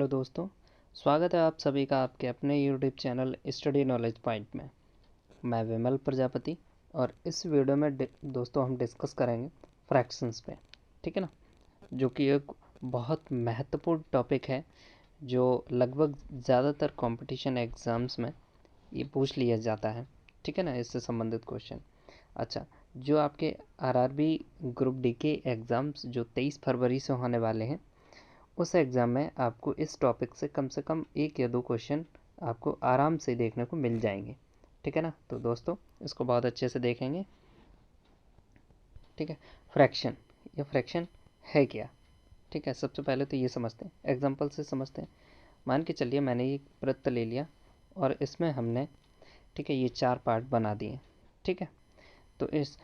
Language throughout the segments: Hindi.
हेलो दोस्तों, स्वागत है आप सभी का आपके अपने YouTube channel study knowledge point में। मैं विमल प्रजापति और इस वीडियो में दोस्तों हम डिस्कस करेंगे फ्रैक्शंस पे, ठीक है ना, जो कि एक बहुत महत्वपूर्ण टॉपिक है जो लगभग ज़्यादातर कंपटीशन एग्ज़ाम्स में ये पूछ लिया जाता है, ठीक है ना, इससे संबंधित क्वेश्चन। अच्छा, जो आपके आरआरबी ग्रुप डी के एग्ज़ाम्स जो 23 फरवरी से होने वाले हैं, उस एग्ज़ाम में आपको इस टॉपिक से कम एक या दो क्वेश्चन आपको आराम से देखने को मिल जाएंगे, ठीक है ना। तो दोस्तों इसको बहुत अच्छे से देखेंगे, ठीक है। फ्रैक्शन, ये फ्रैक्शन है क्या, ठीक है। सबसे पहले तो ये समझते हैं, एग्जाम्पल से समझते हैं। मान के चलिए मैंने एक वृत्त ले लिया और इसमें हमने, ठीक है, ये 4 पार्ट बना दिए, ठीक है। तो इस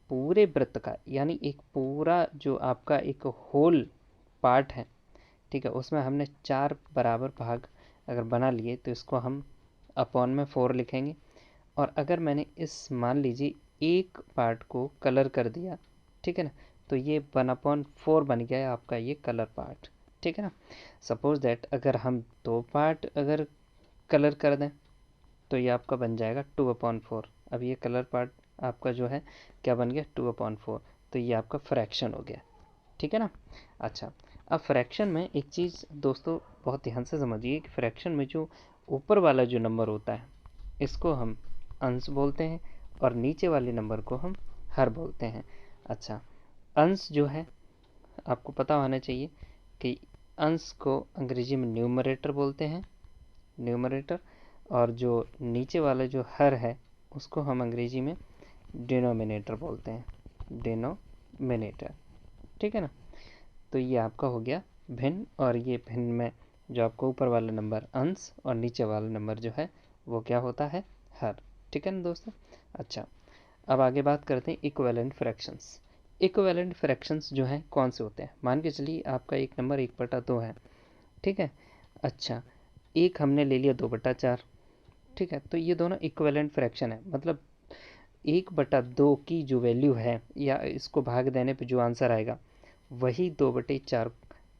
पूरे वृत्त का यानी एक पूरा जो आपका एक होल पार्ट है, ठीक है, उसमें हमने 4 बराबर भाग अगर बना लिए तो इसको हम अपॉन में 4 लिखेंगे। और अगर मैंने इस मान लीजिए एक पार्ट को कलर कर दिया, ठीक है ना, तो ये 1/4 बन गया है आपका ये कलर पार्ट, ठीक है ना। सपोज दैट अगर हम 2 पार्ट अगर कलर कर दें तो ये आपका बन जाएगा 2/4। अब ये कलर पार्ट आपका जो है क्या बन गया, 2/4। तो ये आपका फ्रैक्शन हो गया, ठीक है ना। अच्छा, अब फ्रैक्शन में एक चीज़ दोस्तों बहुत ध्यान से समझिए कि फ्रैक्शन में जो ऊपर वाला जो नंबर होता है इसको हम अंश बोलते हैं और नीचे वाले नंबर को हम हर बोलते हैं। अच्छा, अंश जो है आपको पता होना चाहिए कि अंश को अंग्रेजी में न्यूमरेटर बोलते हैं, न्यूमरेटर। और जो नीचे वाला जो हर है उसको हम अंग्रेजी में डिनोमिनेटर बोलते हैं, डिनोमिनेटर, ठीक है ना। तो ये आपका हो गया भिन्न, और ये भिन्न में जो आपको ऊपर वाला नंबर अंश और नीचे वाला नंबर जो है वो क्या होता है, हर, ठीक है ना दोस्तों। अच्छा, अब आगे बात करते हैं इक्विवेलेंट फ्रैक्शंस। इक्विवेलेंट फ्रैक्शंस जो हैं कौन से होते हैं, मान के चलिए आपका एक नंबर 1/2 है, ठीक है। अच्छा, एक हमने ले लिया 2/4, ठीक है। तो ये दोनों इक्विवेलेंट फ्रैक्शन है, मतलब 1/2 की जो वैल्यू है या इसको भाग देने पे जो आंसर आएगा वही 2/4,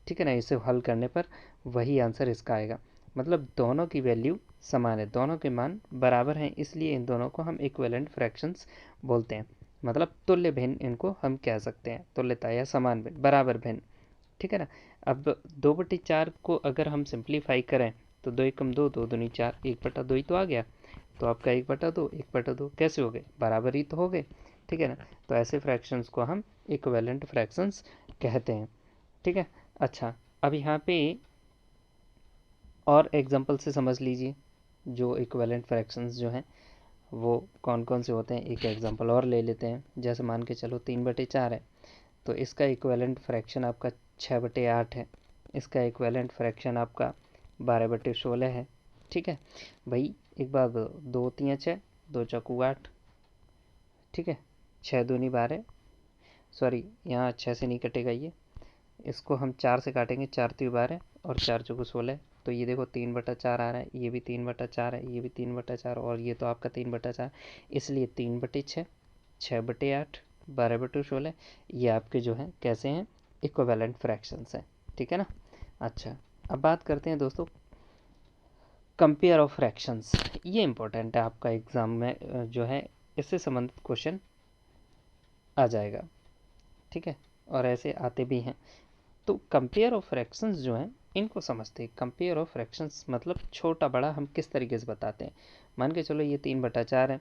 ठीक है ना, इसे हल करने पर वही आंसर इसका आएगा। मतलब दोनों की वैल्यू समान है, दोनों के मान बराबर हैं, इसलिए इन दोनों को हम इक्विवेलेंट फ्रैक्शंस बोलते हैं। मतलब तुल्य भिन्न इनको हम कह सकते हैं, तुल्यता या समान भिन्न, बराबर भिन्न, ठीक है ना। अब 2/4 को अगर हम सिंप्लीफाई करें तो 2 एकम 2, 2 दूनी 4, 1/2 ही तो आ गया। तो आपका 1/2 1/2 कैसे हो गए, बराबर ही तो हो गए, ठीक है ना। तो ऐसे फ्रैक्शंस को हम इक्विवेलेंट फ्रैक्शंस कहते हैं, ठीक है। अच्छा, अब यहाँ पे और एग्जांपल से समझ लीजिए जो इक्विवेलेंट फ्रैक्शंस जो हैं वो कौन कौन से होते हैं। एक एग्जांपल और ले लेते हैं, जैसे मान के चलो 3/4 है, तो इसका इक्विवेलेंट फ्रैक्शन आपका 6/8 है। इसका इक्विवेलेंट फ्रैक्शन आपका 12/16 है, ठीक है। भाई एक बात बताओ, 2 3 6, 2 चौकू 8, ठीक है, 6 दूनी 12, सॉरी यहाँ 6 से नहीं कटेगा ये, इसको हम 4 से काटेंगे, 4 3 12 और 4 चौको 16। तो ये देखो 3/4 आ रहा है, ये भी 3/4 है, ये भी 3/4 और ये तो आपका 3/4, इसलिए 3/6, 6/8, 12/16 ये आपके जो हैं कैसे हैं, इक्विवेलेंट फ्रैक्शंस हैं, ठीक है ना। अच्छा, अब बात करते हैं दोस्तों कंपेयर ऑफ फ्रैक्शंस। ये इंपॉर्टेंट है आपका एग्जाम में जो है इससे संबंधित क्वेश्चन आ जाएगा, ठीक है, और ऐसे आते भी हैं। तो कंपेयर ऑफ फ्रैक्शंस जो हैं इनको समझते हैं। कंपेयर ऑफ फ्रैक्शंस मतलब छोटा बड़ा हम किस तरीके से बताते हैं। मान के चलो ये 3/4 है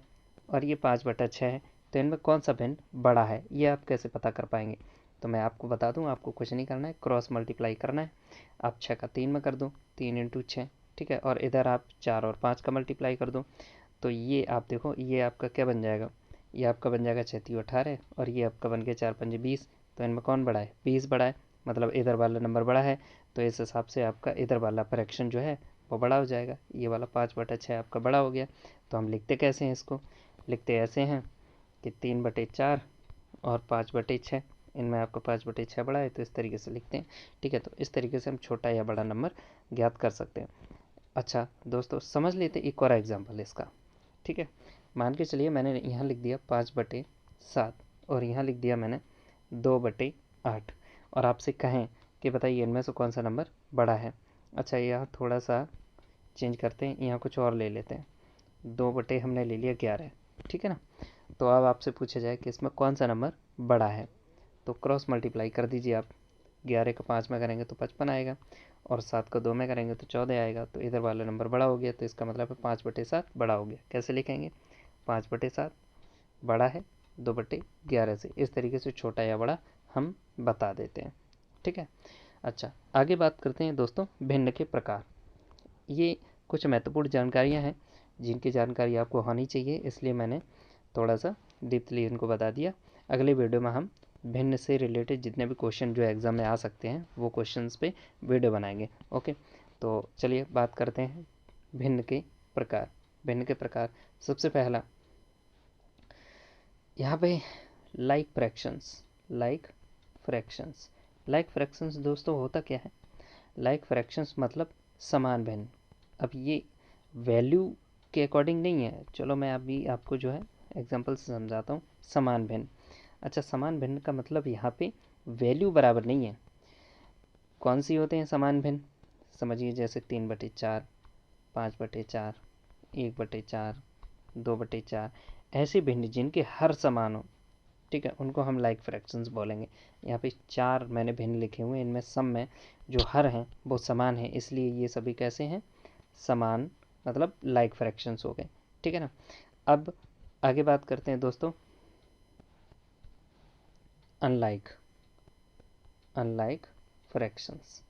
और ये 5/6 है, तो इनमें कौन सा भिन्न बड़ा है, ये आप कैसे पता कर पाएंगे। तो मैं आपको बता दूं, आपको कुछ नहीं करना है, क्रॉस मल्टीप्लाई करना है। आप 6 का 3 में कर दो, 3 × 6, ठीक है, और इधर आप 4 और 5 का मल्टीप्लाई कर दो। तो ये आप देखो, ये आपका क्या बन जाएगा, ये आपका बन जाएगा 6 × 18 और ये आपका बन गया 4 × 5 = 20। तो इनमें कौन बड़ा है, 20 बड़ा है, मतलब इधर वाला नंबर बड़ा है। तो इस हिसाब से आपका इधर वाला फ्रैक्शन जो है वो बड़ा हो जाएगा, ये वाला 5/6 आपका बड़ा हो गया। तो हम लिखते कैसे हैं, इसको लिखते ऐसे हैं कि 3/4 और 5/6, इनमें आपका 5/6 बड़ा है, तो इस तरीके से लिखते हैं, ठीक है। तो इस तरीके से हम छोटा या बड़ा नंबर ज्ञात कर सकते हैं। अच्छा दोस्तों, समझ लेते एक और एग्जाम्पल इसका, ठीक है। मान के चलिए मैंने यहाँ लिख दिया 5/7 और यहाँ लिख दिया मैंने 2/8, और आपसे कहें कि बताइए इनमें से कौन सा नंबर बड़ा है, अच्छा, यहाँ थोड़ा सा चेंज करते हैं, यहाँ कुछ और ले लेते हैं। 2 बटे हमने ले लिया 11, ठीक है ना। तो अब आपसे पूछा जाए कि इसमें कौन सा नंबर बड़ा है, तो क्रॉस मल्टीप्लाई कर दीजिए आप। 11 को 5 में करेंगे तो 55 आएगा, और 7 को 2 में करेंगे तो 14 आएगा। तो इधर वाला नंबर बड़ा हो गया, तो इसका मतलब है 5/7 बड़ा हो गया। कैसे लिखेंगे? 5/7 बड़ा है 2/11 से। इस तरीके से छोटा या बड़ा हम बता देते हैं, ठीक है। अच्छा, आगे बात करते हैं दोस्तों भिन्न के प्रकार। ये कुछ महत्वपूर्ण जानकारियाँ हैं जिनकी जानकारी आपको होनी चाहिए, इसलिए मैंने थोड़ा सा डीपली इनको बता दिया। अगले वीडियो में हम भिन्न से रिलेटेड जितने भी क्वेश्चन जो एग्ज़ाम में आ सकते हैं वो क्वेश्चंस पे वीडियो बनाएंगे। ओके, तो चलिए बात करते हैं भिन्न के प्रकार। भिन्न के प्रकार, सबसे पहला यहाँ पे लाइक फ्रैक्शंस। लाइक फ्रैक्शंस दोस्तों होता क्या है? लाइक फ्रैक्शंस मतलब समान भिन्न। अब ये वैल्यू के अकॉर्डिंग नहीं है, चलो मैं अभी आपको जो है एग्जांपल से समझाता हूँ। समान भिन्न, अच्छा समान भिन्न का मतलब यहाँ पे वैल्यू बराबर नहीं है। कौन सी होते हैं समान भिन्न? समझिए जैसे 3/4, 5/4, 1/4, 2/4, ऐसे भिन्न जिनके हर समान हो, ठीक है, उनको हम लाइक फ्रैक्शंस बोलेंगे। यहाँ पे 4 मैंने भिन्न लिखे हुए हैं, इनमें सब में जो हर हैं वो समान है, इसलिए ये सभी कैसे हैं? समान, मतलब लाइक फ्रैक्शंस हो गए, ठीक है ना। अब आगे बात करते हैं दोस्तों अनलाइक फ्रैक्शंस,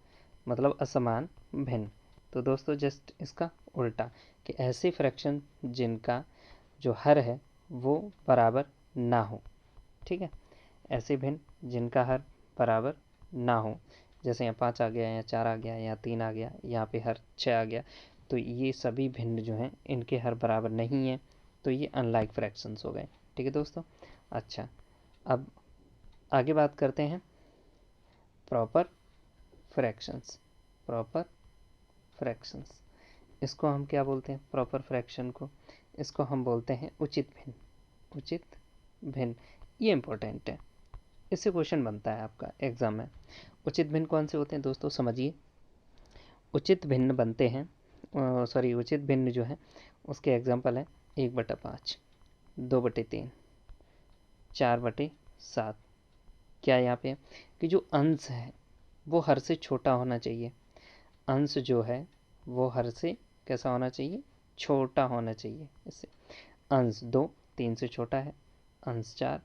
मतलब असमान भिन्न। तो दोस्तों जस्ट इसका उल्टा, कि ऐसे फ्रैक्शन जिनका जो हर है वो बराबर ना हो, ठीक है। ऐसे भिन्न जिनका हर बराबर ना हो, जैसे यहाँ 5 आ गया, या 4 आ गया, या 3 आ गया, यहाँ पे हर 6 आ गया, तो ये सभी भिन्न जो हैं इनके हर बराबर नहीं है, तो ये अनलाइक फ्रैक्शंस हो गए, ठीक है दोस्तों। अच्छा, अब आगे बात करते हैं प्रॉपर फ्रैक्शंस। इसको हम क्या बोलते हैं? प्रॉपर फ्रैक्शन को इसको हम बोलते हैं उचित भिन्न। ये इंपॉर्टेंट है, इससे क्वेश्चन बनता है आपका एग्जाम में। उचित भिन्न कौन से होते हैं दोस्तों? समझिए, उचित भिन्न बनते हैं, उचित भिन्न जो है उसके एग्जाम्पल है 1/5, 2/3, 4/7। क्या यहाँ पे कि जो अंश है वो हर से छोटा होना चाहिए। अंश जो है वो हर से कैसा होना चाहिए? छोटा होना चाहिए। इससे अंश 2 3 से छोटा है, अंश 4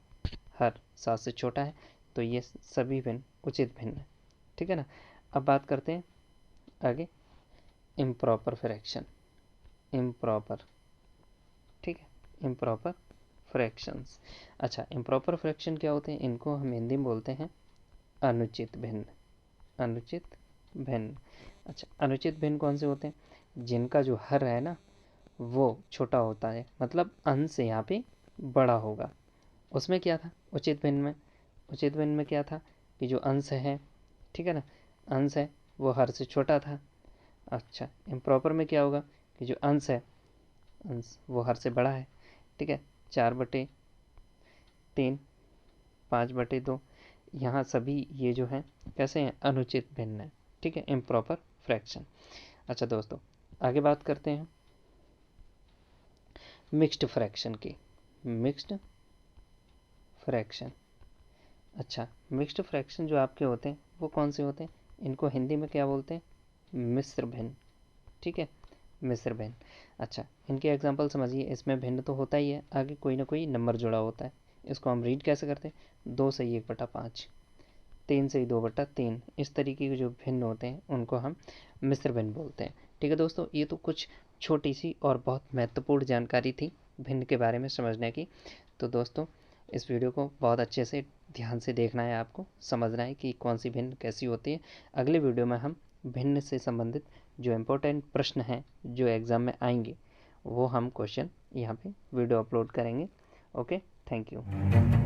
हर 7 से छोटा है, तो ये सभी भिन्न उचित भिन्न है, ठीक है ना। अब बात करते हैं आगे इम्प्रॉपर फ्रैक्शन। ठीक है, इम्प्रॉपर फ्रैक्शंस। अच्छा, इम्प्रॉपर फ्रैक्शन क्या होते हैं? इनको हम हिंदी में बोलते हैं अनुचित भिन्न। अच्छा, अनुचित भिन्न कौन से होते हैं? जिनका जो हर है ना वो छोटा होता है, मतलब अंश यहाँ पे बड़ा होगा। उसमें क्या था उचित भिन्न में क्या था कि जो अंश है, ठीक है ना, अंश है वो हर से छोटा था। अच्छा, इम्प्रॉपर में क्या होगा कि जो अंश है वो हर से बड़ा है, ठीक है। 4/3, 5/2, यहाँ सभी ये जो है कैसे हैं? अनुचित भिन्न है, ठीक है, इम्प्रॉपर फ्रैक्शन। अच्छा दोस्तों, आगे बात करते हैं मिक्स्ड फ्रैक्शन की। मिक्स्ड फ्रैक्शन, अच्छा मिक्स्ड फ्रैक्शन जो आपके होते हैं वो कौन से होते हैं? इनको हिंदी में क्या बोलते हैं? मिश्र भिन्न, ठीक है, मिश्र भिन्न। अच्छा, इनके एग्जांपल समझिए। इसमें भिन्न तो होता ही है, आगे कोई ना कोई नंबर जुड़ा होता है। इसको हम रीड कैसे करते हैं? 2 से 1/5, 3 से 2/3, इस तरीके के जो भिन्न होते हैं उनको हम मिश्र भिन्न बोलते हैं, ठीक है दोस्तों। ये तो कुछ छोटी सी और बहुत महत्वपूर्ण जानकारी थी भिन्न के बारे में समझने की। तो दोस्तों इस वीडियो को बहुत अच्छे से ध्यान से देखना है, आपको समझना है कि कौन सी भिन्न कैसी होती है। अगले वीडियो में हम भिन्न से संबंधित जो इम्पोर्टेंट प्रश्न हैं जो एग्ज़ाम में आएंगे वो हम क्वेश्चन यहाँ पे वीडियो अपलोड करेंगे। Okay, thank you.